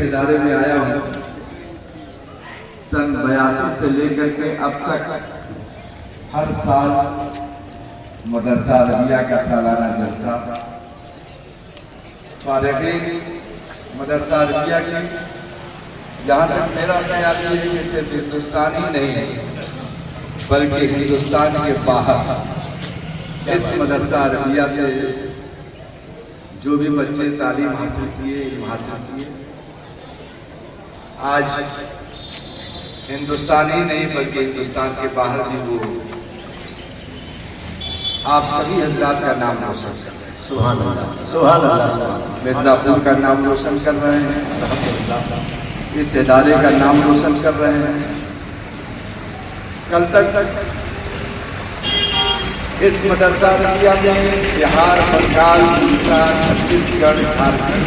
इदारे में आया हूँ। सन 82 से लेकर के अब तक हर साल मदरसा अरबिया का सालाना जलसा फारिगीन मदरसा अरबिया की, जहाँ तक मेरा ख्याल है कि सिर्फ हिंदुस्तान ही नहीं है बल्कि हिंदुस्तान के बाहर इस मदरसा अरबिया से जो भी बच्चे तालीम हासिल किए, इल्म हासिल किए, आज हिंदुस्तान ही नहीं बल्कि हिंदुस्तान के बाहर भी वो आप सभी हजरात का नाम रोशन कर रहे हैं। सुभान अल्लाह, सुभान अल्लाह। मिर्जापुर का नाम रोशन कर रहे हैं, इस इदारे का नाम रोशन कर रहे हैं। कल तक इस मदरसा अरबिया में बिहार, बंगाल, उड़ीसा, छत्तीसगढ़, झारखंड,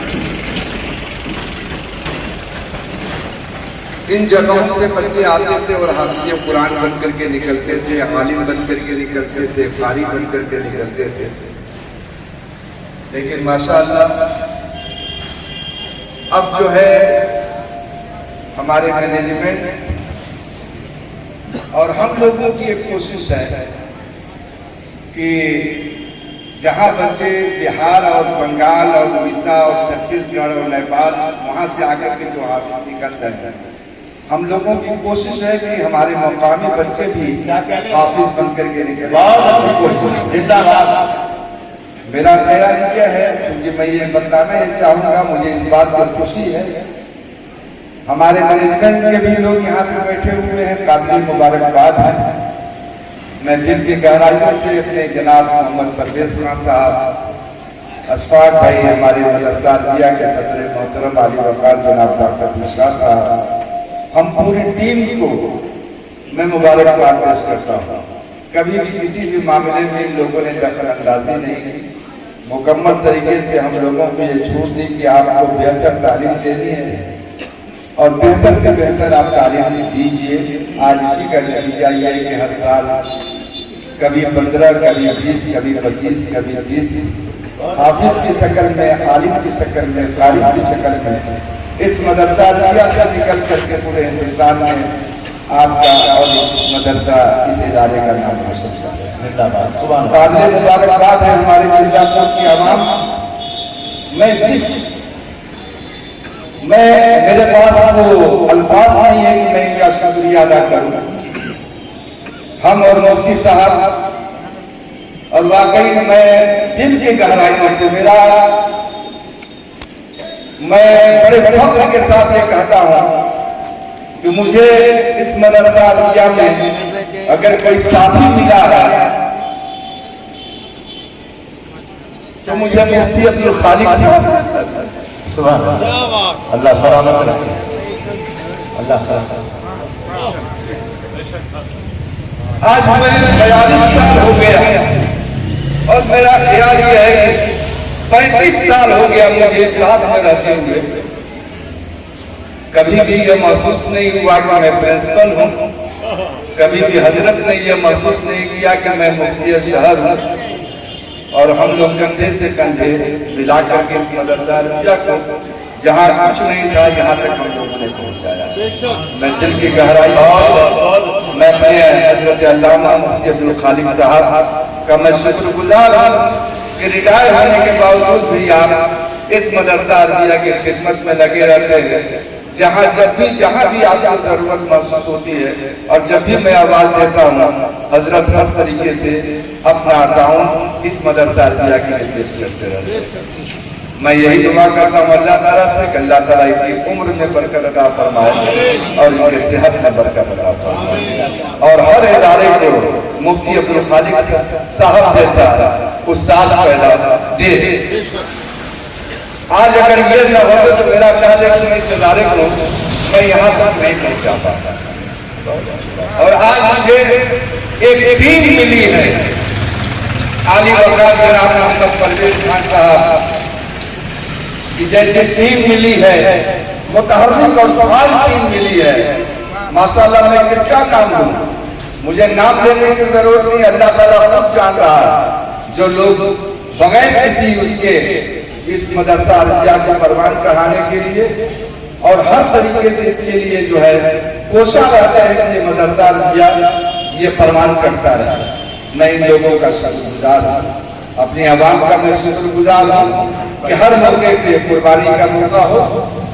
इन जगहों से बच्चे आते थे और हाफिज़ कुरान बन करके निकलते थे, आलिम बन करके निकलते थे, कारी बन करके निकलते थे। लेकिन माशाअल्लाह अब जो है हमारे मैनेजमेंट और हम लोगों की एक कोशिश है कि जहां बच्चे बिहार और बंगाल और उड़ीसा और छत्तीसगढ़ और नेपाल वहां से आकर के जो हाफिज़ निकलते हैं, हम लोगों की कोशिश है कि हमारे मकामी बच्चे भी हाफिज़ बन करके निकलें। जिंदाबाद। मेरा ख्याल क्या है, क्योंकि मैं ये बताना ही चाहूँगा, मुझे इस बात पर खुशी है, हमारे मैनेजमेंट के भी लोग यहाँ पे बैठे हुए हैं, काबिल मुबारकबाद है। मैं दिल की गहराइयों से अपने जनाब मोहम्मद परवेज खान साहब, अशफाक भाई, हमारे मदरसा अरबिया के सदर मोहतरम आली वकार जनाब डॉक्टर मिश्रा साहब, हम पूरी टीम को मैं मुबारकबाद पेश करता हूँ। कभी भी किसी भी मामले में इन लोगों ने दखल अंदाजी नहीं की, मुकम्मल तरीके से हम लोगों को ये छूट दी कि आपको बेहतर तालीम देनी है और बेहतर से बेहतर आप तालीम दीजिए। आज इसी का नतीजा ये है कि हर साल कभी 15, कभी 20, कभी 25, कभी 30 हाफिज़ की शक्ल में, आलिम की शक्ल में, कारी की शक्ल में इस मदरसा अरबिया से निकल करके पूरे हिंदुस्तान में आपका और मदरसा इस इदारे का नाम रोशन कर रहे हैं। जिंदाबाद। मुबारकबाद है हमारे मिर्जापुर की आवाम। मेरे पास वो अल्फाज नहीं है कि मैं इनका शुक्रिया अदा करूं। हम और मुफ्ती साहब, और वाकई मैं दिल की गहराइयों से मैं बड़े फख्र के साथ ये कहता हूं कि मुझे इस मदरसा अरबिया में अगर कोई साथी मिला है तो मुझे मुफ्ती अब्दुल खालिक साहब। सुभान अल्लाह, अल्लाह सलामत रखे, अल्लाह सलामत। आज मैं 42 साल हो गया और मेरा ख्याल यह है कि 35 साल हो गया मुझे साथ में रहते हुए। कभी भी यह महसूस नहीं हुआ कि मैं प्रिंसिपल हूँ, कभी भी हजरत ने यह महसूस नहीं किया कि मैं मुफ्ती शहर हूँ। और हम लोग कंधे से कंधे मिला करके इस मदरसा अरबिया को जहाँ कुछ नहीं था यहाँ तक हम लोगों ने पहुँचाया। मैं दिल की गहराई मैं अपने हजरत अल्लामा मुफ्ती अब्दुल खालिक साहब का मैं शुक्रगुजार हूँ कि रिटायर होने के बावजूद भी आप इस मदरसा अरबिया की खिदमत में लगे रहते हैं। जहाँ जहाँ भी आपको जरूरत महसूस होती है और जब भी मैं आवाज देता हूँ, हजरत हर तरीके से अपना ताउन इस मदरसा अरबिया के लिए पेश करते रहते हैं। मैं यही दुआ करता हूँ अल्लाह ताला से कि अल्लाह ताला इनकी उम्र में बरकत अता फरमाए और इनके सेहत में बरकत अता फरमाए और हर इदारे को मुफ्ती अब्दुल खालिक साहब जैसा उस्ताद पैदा दे। आज अगर ये न होता तो मेरा ख्याल है कि इस इदारे को मैं यहाँ तक नहीं पहुँचा पाता। और आज मुझे एक टीम मिली है, आली वकार जनाब मोहम्मद परवेज खान साहब की जैसी टीम मिली है, मुतहर्रिक और फ़आल टीम मिली है। माशाअल्लाह, मैं किसका काम लूं, मुझे नाम देने की जरूरत नहीं, अल्लाह ताला खुद जान रहा है। जो लोग बगैर किसी उसके इस मदरसा अरबिया को परवान चढ़ाने के लिए और हर तरीके से इसके लिए जो है कोशिश करते हैं कि ये मदरसा दिया ये परमान चढ़ता रहे। मैं इन लोगों का शुक्रगुजार हूँ, अपनी आवाम का मैं शुक्रगुजार हूँ कि हर मौके पे कुर्बानी का मौका हो,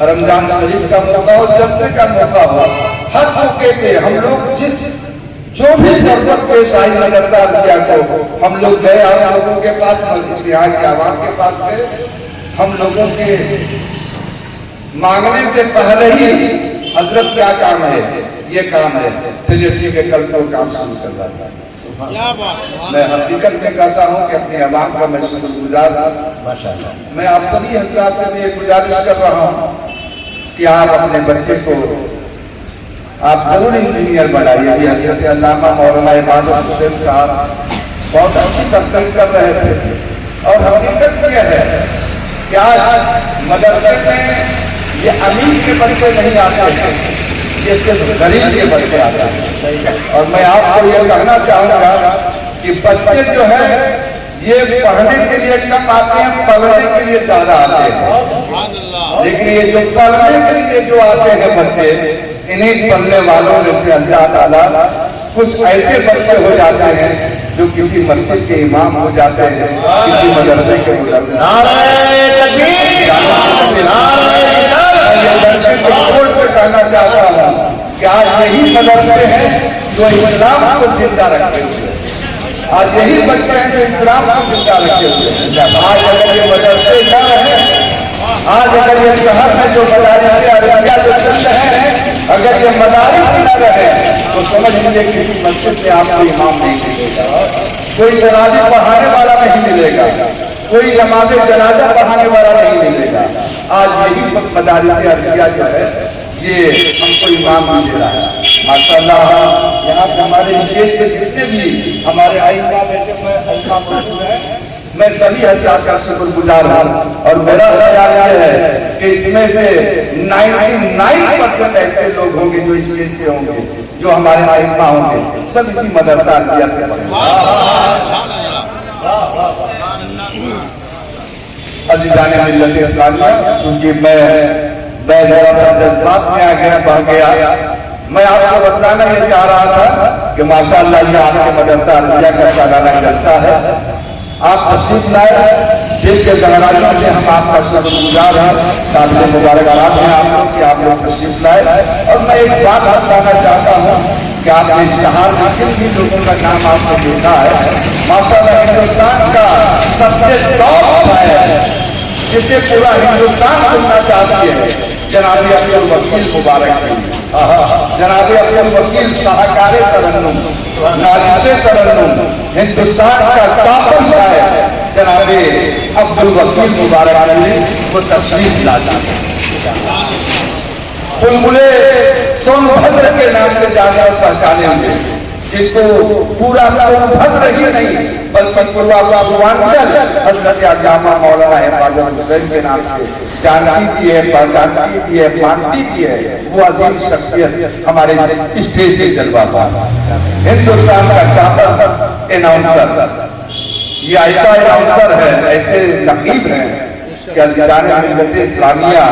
रमजान शरीफ का मौका हो, जलसे का मौका हो, हर मौके पे हम लोग जो भी जरूरत पेश आई मदरसा दिया को हम लोग गए, हम लोगों के पास यहाँ के आवाम के पास गए, हम लोगों के मांगने से पहले ही हजरत क्या काम है, ये काम है, चलिए ठीक है कल से वो काम शुरू कर रहा था। मैं हकीकत में कहता हूँ कि अपने आवाम का मैं शुक्रगुजार माशाअल्लाह। मैं आप सभी हजरात से ये गुजारिश कर रहा हूँ कि आप अपने बच्चे को आप जरूर इंजीनियर बनाइए। भी हजरत अल्लामा मौलाना इबादत हुसैन साहब बहुत अच्छी तकलीफ कर रहे थे और हकीकत यह है कि आज मदरसे में ये अमीर के बच्चे नहीं आते हैं, ये सिर्फ गरीब के बच्चे आते हैं। और मैं आपको ये कहना चाहूंगा कि बच्चे जो है ये पढ़ने के लिए कम आते हैं, पढ़ने के लिए ज्यादा आते हैं। लेकिन ये जो पढ़ने के लिए जो आते हैं बच्चे, इन्हीं पढ़ने वालों में से अल्लाह ताला कुछ ऐसे बच्चे हो जाते हैं जो किसी मस्जिद के इमाम हो जाते हैं, किसी मदरसे के मुदर्रिस। कहना चाहता हूँ कि आज यही मदरसे हैं जो इस्लाम को जिंदा रखते हुए, आज यही बच्चे हैं जो इस्लाम को जिंदा रखते हुए। आज अगर ये मदरसे न रहे, आज अगर ये शहर में जो मदारिस अरबिया जो चल रहे हैं, अगर ये मदारिस न रहे तो समझ लीजिए किसी मस्जिद में आपको इमाम नहीं मिलेगा, कोई तरावी पढ़ाने वाला नहीं मिलेगा, कोई नमाज जनाजा पढ़ाने वाला नहीं मिलेगा। आज यही मदारिस अरबिया जो है ये हमको इमाम दे रहा है माशाअल्लाह। यहाँ पे हमारे स्टेज पे जितने भी हमारे आइमा बैठे हुए मौजूद हैं, मैं सभी हजरात का शुक्रगुजार हूँ। और मेरा ख्याल यह है कि इसमें से 99% ऐसे लोग होंगे जो स्टेज पे होंगे, जो हमारे आइमा होंगे, सब इसी मदरसा अरबिया से पढ़े। अज़ीज़ाने मिल्लत इस्लामिया, चूंकि मैं जरा सा जज्बात में आ गया, बह गया, मैं आपको बताना ये चाह रहा था कि माशाअल्लाह ये आपके मदरसा अरबिया का सालाना जलसा है। आप तशरीफ लाए, दिल के गहराइयों से हम आपका शुक्रगुजार हैं, काबिल मुबारकबाद हैं आप लोग कि आप लोग तशरीफ लाए। और मैं एक बात बताना चाहता हूँ कि आपने इश्तिहार में जिन भी लोगों का नाम आपने देखा है, माशाअल्लाह हिंदुस्तान का सबसे टॉप है, जिसे पूरा हिंदुस्तान सुनना चाहती है, जनाबे अब्दुल वकील मुबारक हैं, जनाबे अब्दुल वकील शाहकार तरन्नुम, नाजिशे तरन्नुम, हिंदुस्तान का टॉपर शायर जनाबे अब्दुल वकील मुबारक ने वो तशरीफ लाते हैं। बुलबुले सोनभद्र के नाम से जाने और पहचाने हुए, जिनको पूरा सोनभद्र ही नहीं बल्कि पूरा पूर्वांचल हजरत अल्लामा मौलाना इबादत हुसैन के नाम से जानती भी है, पहचानती भी है, मानती भी है। वो अजीम शख्सियत हमारे स्टेज पे जलवा पा, हिंदुस्तान का टॉपर अनाउंसर, ये ऐसा अनाउंसर है, ऐसे नकीब है कि अज़ीज़ाने मिल्लत इस्लामिया,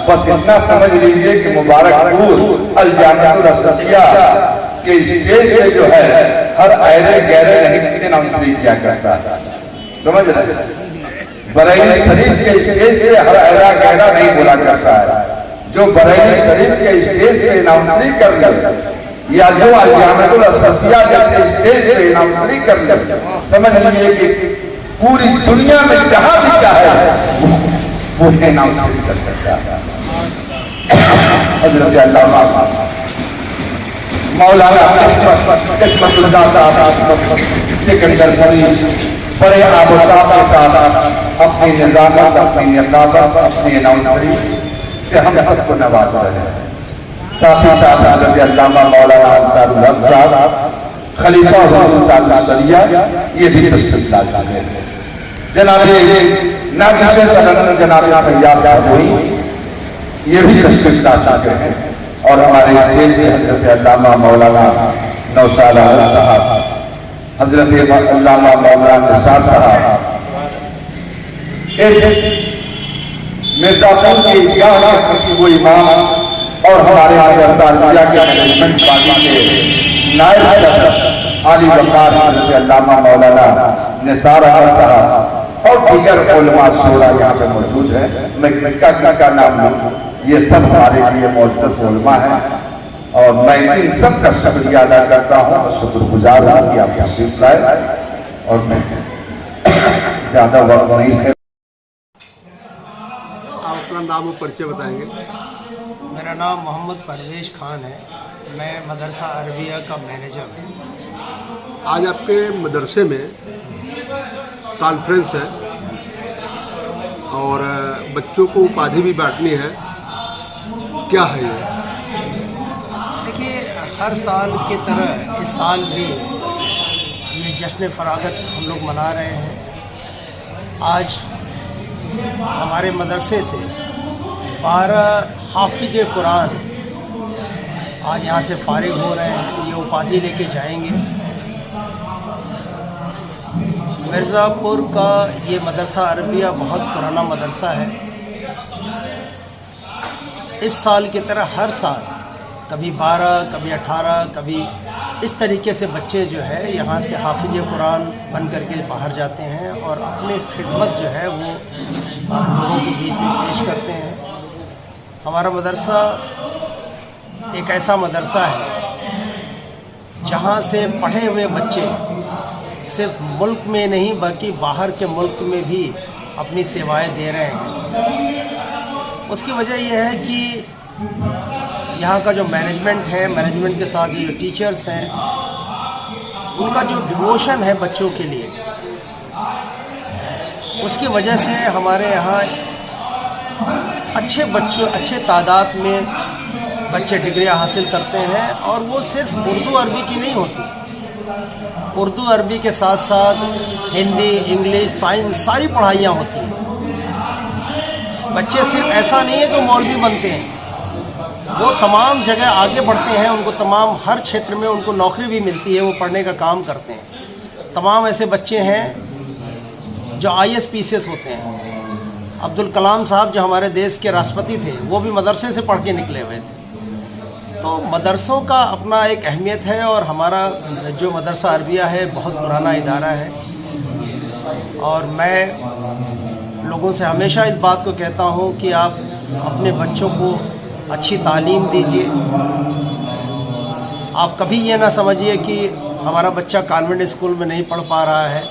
बस इतना समझ लीजिए कि मुबारकपुर अल जामिअतुल अशरफिया के स्टेज पे जो है हर ऐरे गहरे नहीं अनाउंसरी किया करता है, समझ रहे। बरेली शरीफ के स्टेज पे हर ऐरा गहरा नहीं बोला करता है, जो बरेली शरीफ के स्टेज पे अनाउंसरी कर ले या जो अल जामिअतुल अशरफिया जैसे स्टेज पे अनाउंसरी कर ले, समझ लीजिए कि पूरी दुनिया में जहां भी चाहे वो अनाउंसरी कर सकता है। हजरत अल्लामा मौलाना किस्मतुल्लाह साहब सिकंदरपुरी बड़े आबोताब के साथ अपनी निजामत, अपनी नकाबत, अपनी अनाउंसरी से हम सबको नवाज रहे हैं। साथ ही साथ हजरत अल्लामा मौलाना अंसारुल हक साहब खलीफा हुजूर शरिया ये भी तशरीफ ला चुके हैं। जनाबे नाजिशे तरन्नुम जनाबे फैयाज साहब हुई, ये भी तशरीफ ला चुके हैं। और हमारे स्टेज पे हजरत अल्लामा मौलाना नौशाद अहमद साहब, हजरत अल्लामा मौलाना निसार साहब, मिर्जापुर के ईदगाह के प्रति वो इमाम और हमारे मदरसा अरबिया के मैनेजमेंट पार्टी के नायब आली वकार हज़रत अल्लामा मौलाना निसार अहमद साहब और दीगर उलमा शोरा यहाँ पे मौजूद है। मैं किसका नाम लूँ, ये सब हमारे लिए मुअज़्ज़ज़ उलमा है और मैं इन सब का शुक्रिया अदा करता हूँ और शुक्रगुजार हूँ कि आप तशरीफ लाए। और मैं ज्यादा वक्त नहीं है। आप अपना नाम और परिचय बताएंगे? मेरा नाम मोहम्मद परवेश खान है, मैं मदरसा अरबिया का मैनेजर हूँ। आज आपके मदरसे में कॉन्फ्रेंस है और बच्चों को उपाधि भी बांटनी है, क्या है ये? देखिए, हर साल की तरह इस साल भी ये जश्न फरागत हम लोग मना रहे हैं। आज हमारे मदरसे से 12 हाफिज कुरान आज यहाँ से फारिग हो रहे हैं, ये उपाधि लेके जाएंगे। मिर्ज़ापुर का ये मदरसा अरबिया बहुत पुराना मदरसा है। इस साल की तरह हर साल कभी 12, कभी 18, कभी इस तरीके से बच्चे जो है यहाँ से हाफिज कुरान बन करके बाहर जाते हैं और अपनी खिदमत जो है वो लोगों के बीच में पेश करते हैं। हमारा मदरसा एक ऐसा मदरसा है जहाँ से पढ़े हुए बच्चे सिर्फ मुल्क में नहीं बल्कि बाहर के मुल्क में भी अपनी सेवाएं दे रहे हैं। उसकी वजह यह है कि यहाँ का जो मैनेजमेंट है, मैनेजमेंट के साथ जो टीचर्स हैं, उनका जो डिवोशन है बच्चों के लिए, उसकी वजह से हमारे यहाँ अच्छे तादाद में बच्चे डिग्रियाँ हासिल करते हैं। और वो सिर्फ उर्दू अरबी की नहीं होती, उर्दू अरबी के साथ साथ हिंदी, इंग्लिश, साइंस सारी पढ़ाइयाँ होती हैं। बच्चे सिर्फ ऐसा नहीं है कि मौलवी बनते हैं, वो तमाम जगह आगे बढ़ते हैं, उनको तमाम हर क्षेत्र में उनको नौकरी भी मिलती है, वो पढ़ने का काम करते हैं। तमाम ऐसे बच्चे हैं जो IAS PCS होते हैं। अब्दुल कलाम साहब जो हमारे देश के राष्ट्रपति थे, वो भी मदरसे से पढ़ के निकले हुए थे। तो मदरसों का अपना एक अहमियत है और हमारा जो मदरसा अरबिया है बहुत पुराना इदारा है। और मैं लोगों से हमेशा इस बात को कहता हूँ कि आप अपने बच्चों को अच्छी तालीम दीजिए। आप कभी ये ना समझिए कि हमारा बच्चा कॉन्वेंट स्कूल में नहीं पढ़ पा रहा है,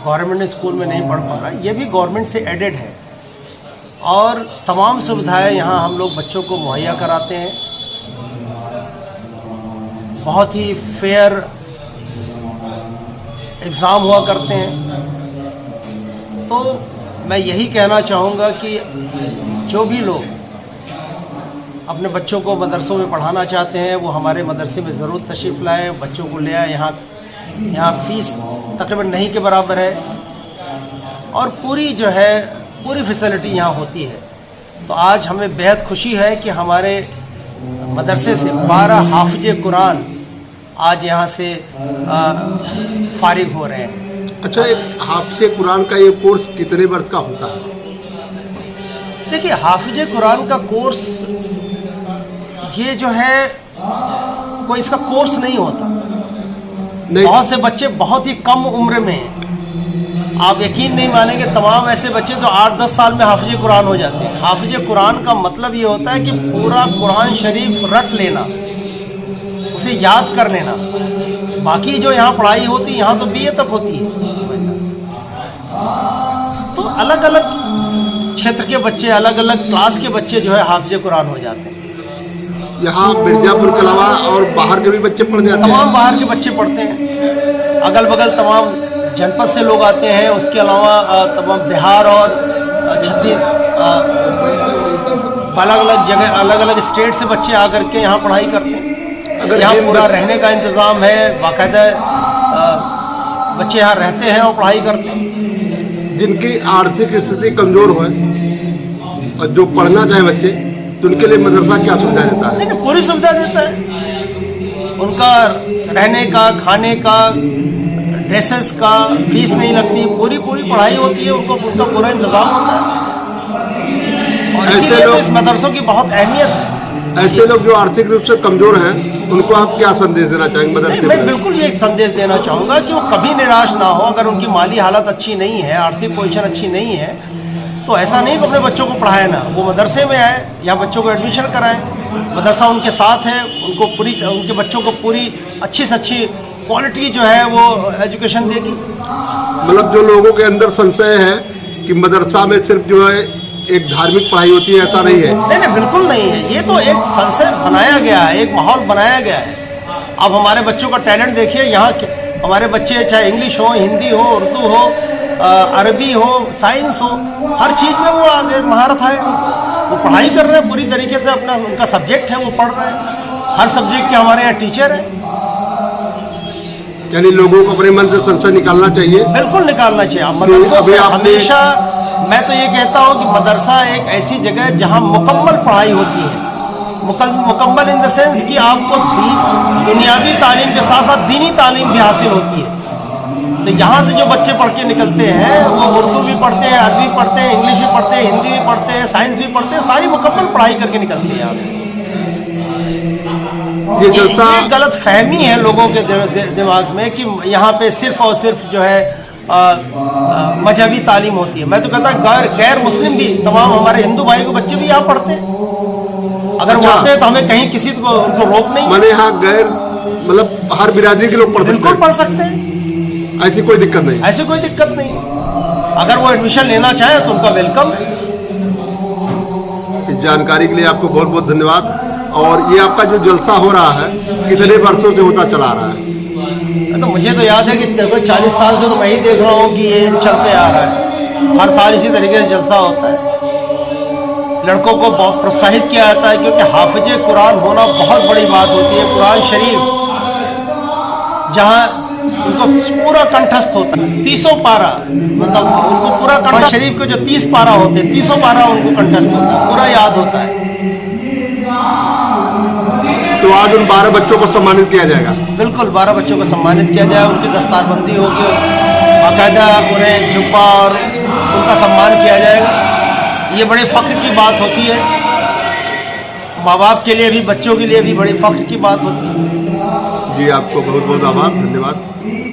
गवर्नमेंट स्कूल में नहीं पढ़ पा रहा है। ये भी गवर्नमेंट से एडेड है और तमाम सुविधाएं यहाँ हम लोग बच्चों को मुहैया कराते हैं। बहुत ही फेयर एग्ज़ाम हुआ करते हैं। तो मैं यही कहना चाहूँगा कि जो भी लोग अपने बच्चों को मदरसों में पढ़ाना चाहते हैं वो हमारे मदरसे में ज़रूर तशरीफ़ लाएँ, बच्चों को ले आए। यहाँ फ़ीस तकरीबन नहीं के बराबर है और पूरी फैसिलिटी यहाँ होती है। तो आज हमें बेहद खुशी है कि हमारे मदरसे से 12 हाफिज कुरान आज यहाँ से फारिग हो रहे हैं। अच्छा, एक हाफिज कुरान का ये कोर्स कितने वर्ष का होता है? देखिए, हाफिज कुरान का कोर्स ये जो है कोई इसका कोर्स नहीं होता। बहुत से बच्चे बहुत ही कम उम्र में, आप यकीन नहीं मानेंगे, तमाम ऐसे बच्चे जो 8-10 साल में हाफिज कुरान हो जाते हैं। हाफिज कुरान का मतलब ये होता है कि पूरा कुरान शरीफ रट लेना, उसे याद कर लेना। बाकी जो यहाँ पढ़ाई होती है, यहाँ तो BA तक होती है। तो अलग अलग क्षेत्र के बच्चे, अलग अलग क्लास के बच्चे जो है हाफिज कुरान हो जाते हैं। यहाँ मिर्जापुर के अलावा और बाहर के भी बच्चे पढ़ जाते हैं? तमाम बाहर के बच्चे पढ़ते हैं, अगल बगल तमाम जनपद से लोग आते हैं। उसके अलावा तमाम बिहार और अलग अलग जगह, अलग अलग स्टेट से बच्चे आकर के यहाँ पढ़ाई करते हैं। अगर यहाँ पूरा रहने का इंतज़ाम है, बाकायदा बच्चे यहाँ रहते हैं और पढ़ाई करते हैं। जिनकी आर्थिक स्थिति कमज़ोर हो और जो पढ़ना चाहे बच्चे, तो उनके लिए मदरसा क्या सुविधा देता है? नहीं, पूरी सुविधा देता है। उनका रहने का, खाने का, ड्रेसेस का फीस नहीं लगती, पूरी पढ़ाई होती है, उनका पूरा इंतज़ाम होता है। इसीलिए तो लोग- इस मदरसों की बहुत अहमियत है। ऐसे लोग जो आर्थिक रूप से कमजोर हैं उनको आप क्या संदेश देना चाहेंगे नहीं, मदरसे मैं में? बिल्कुल ये एक संदेश देना चाहूँगा कि वो कभी निराश ना हो। अगर उनकी माली हालत अच्छी नहीं है, आर्थिक पोजीशन अच्छी नहीं है, तो ऐसा नहीं कि अपने बच्चों को पढ़ाए ना, वो मदरसे में आए, यहाँ बच्चों को एडमिशन कराएं। मदरसा उनके साथ है, उनके बच्चों को पूरी अच्छी से अच्छी क्वालिटी जो है वो एजुकेशन देगी। मतलब जो लोगों के अंदर संशय है कि मदरसा में सिर्फ जो है एक धार्मिक पढ़ाई होती है, ऐसा नहीं है। नहीं, बिल्कुल नहीं है। ये तो एक संशय बनाया गया है, एक माहौल बनाया गया है। अब हमारे बच्चों का टैलेंट देखिए, यहाँ हमारे बच्चे चाहे इंग्लिश हो, हिंदी हो, उर्दू हो, अरबी हो, साइंस हो, हर चीज़ में वो आगे महारत है उनको। वो पढ़ाई कर रहे हैं पूरी तरीके से, अपना उनका सब्जेक्ट है, वो पढ़ रहे हैं। हर सब्जेक्ट के हमारे यहाँ टीचर हैं। यानी लोगों को अपने मन से संशय निकालना चाहिए। बिल्कुल निकालना चाहिए। अब मदरसों अभी से आपने- हमेशा मैं तो ये कहता हूँ कि मदरसा एक ऐसी जगह है जहाँ मुकम्मल पढ़ाई होती है। मुकम्मल इन द सेंस कि आपको दुनियावी तालीम के साथ साथ दीनी तालीम भी हासिल होती है। तो यहाँ से जो बच्चे पढ़ के निकलते हैं वो उर्दू भी पढ़ते हैं, अरबी पढ़ते हैं, इंग्लिश भी पढ़ते हैं, हिंदी भी पढ़ते हैं, साइंस भी पढ़ते हैं, सारी मुकम्मल पढ़ाई करके निकलते हैं यहाँ से। ये जलसा ये गलत फहमी है लोगों के दिमाग में कि यहाँ पे सिर्फ और सिर्फ जो है मजहबी तालीम होती है। मैं तो कहता गैर मुस्लिम भी, तमाम हमारे हिंदू भाई के बच्चे भी यहाँ पढ़ते हैं। अगर अच्छा। पढ़ते हैं तो हमें कहीं किसी को उनको रोक नहीं है। मैंने यहाँ गैर मतलब हर बिरादरी के लोग पढ़ सकते बिल्कुल हैं, पढ़ सकते हैं, ऐसी कोई दिक्कत नहीं। ऐसी कोई दिक्कत नहीं। अगर वो एडमिशन लेना चाहे तो उनका वेलकम है। इस जानकारी के लिए आपको बहुत बहुत धन्यवाद। और ये आपका जो जलसा हो रहा है कितने वर्षों से होता चला आ रहा है? तो मुझे तो याद है कि 40 साल से तो मैं ही देख रहा हूँ कि ये चलते आ रहा है। हर साल इसी तरीके से जलसा होता है। लड़कों को बहुत प्रोत्साहित किया जाता है क्योंकि हाफिज कुरान होना बहुत बड़ी बात होती है। कुरान शरीफ जहाँ उनको पूरा कंठस्थ होता है, 30 पारा, मतलब उनको पूरा कुरान शरीफ के जो 30 पारा होते हैं, 30 पारा उनको कंठस्थ होता है, पूरा याद होता है। तो आज उन 12 बच्चों को सम्मानित किया जाएगा। बिल्कुल 12 बच्चों को सम्मानित किया जाए, उनकी दस्तारबंदी होगी, बाकायदा उन्हें जुब्बा और उनका सम्मान किया जाएगा। ये बड़े फ़ख्र की बात होती है, माँ बाप के लिए भी, बच्चों के लिए भी बड़ी फ़ख्र की बात होती है। जी आपको बहुत बहुत आभार, धन्यवाद।